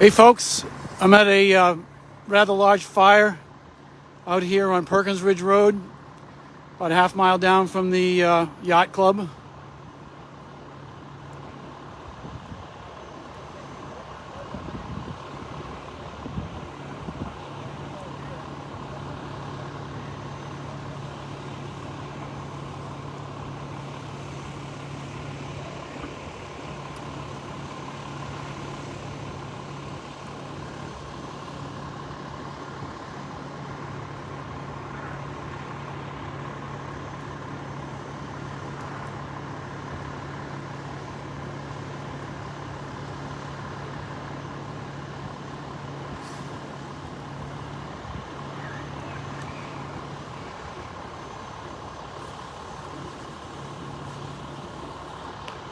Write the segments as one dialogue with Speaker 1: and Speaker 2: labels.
Speaker 1: Hey folks, I'm at a rather large fire out here on Perkins Ridge Road, about a half mile down from the yacht club.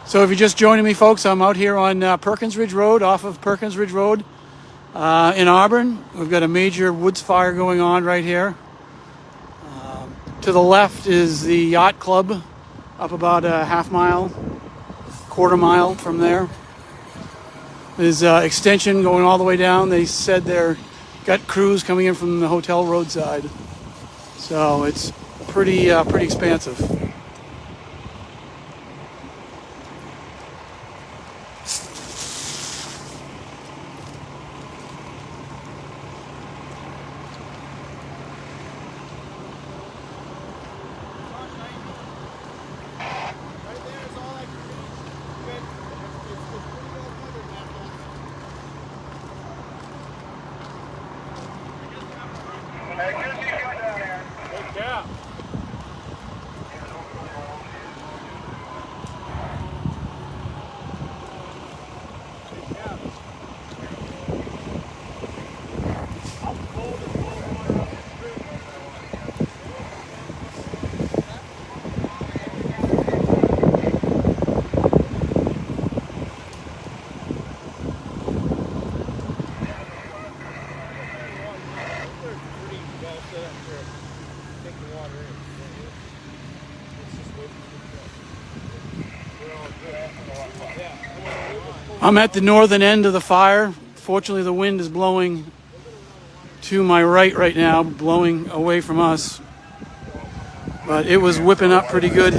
Speaker 1: So if you're just joining me, folks, I'm out here on Perkins Ridge Road, off of Perkins Ridge Road in Auburn. We've got a major woods fire going on right here. To the left is the yacht club, up about a half mile, quarter mile from there. There's extension going all the way down. They said they're got crews coming in from the hotel roadside. So it's pretty expansive. I'm at the northern end of the fire. Fortunately, the wind is blowing to my right now, blowing away from us. But it was whipping up pretty good.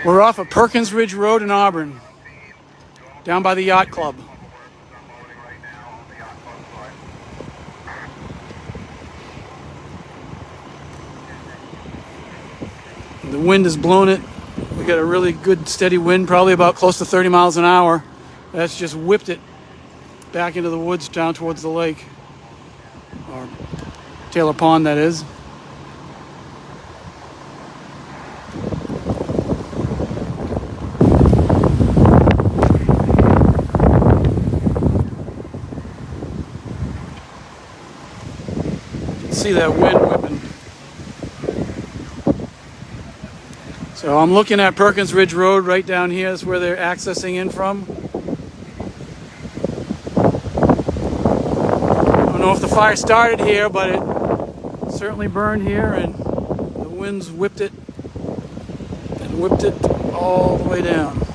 Speaker 1: We're off of Perkins Ridge Road in Auburn, down by the yacht club. The wind has blown it. We got a really good steady wind, probably about close to 30 miles an hour. That's just whipped it back into the woods down towards the lake, or Taylor Pond, that is. See that wind whipping. So I'm looking at Perkins Ridge Road right down here. Is where they're accessing in from. I don't know if the fire started here, but it certainly burned here, and the winds whipped it and whipped it all the way down.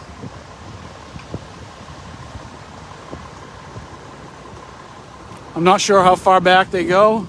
Speaker 1: I'm not sure how far back they go.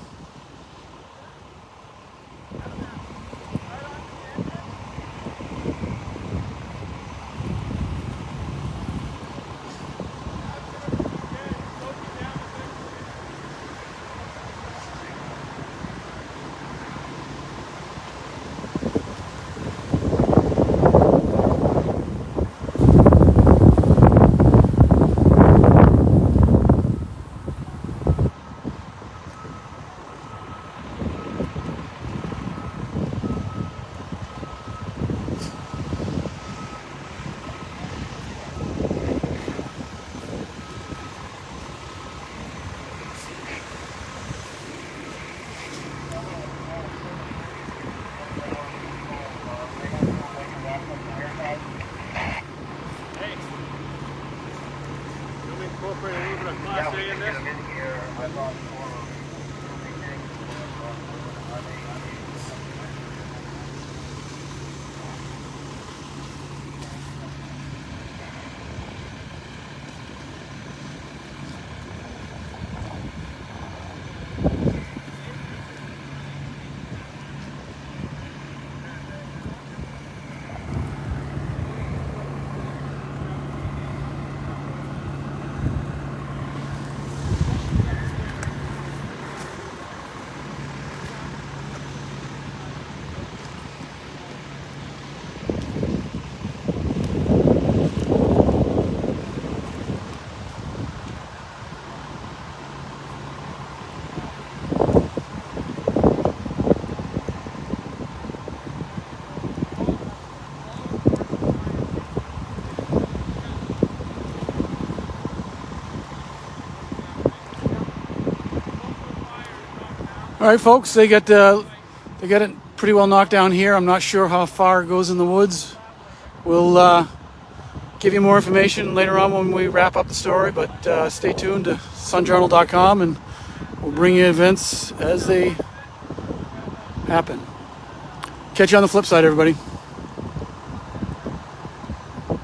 Speaker 1: All right, folks, they got it pretty well knocked down here. I'm not sure how far it goes in the woods. We'll give you more information later on when we wrap up the story, but stay tuned to sunjournal.com and we'll bring you events as they happen. Catch you on the flip side, everybody.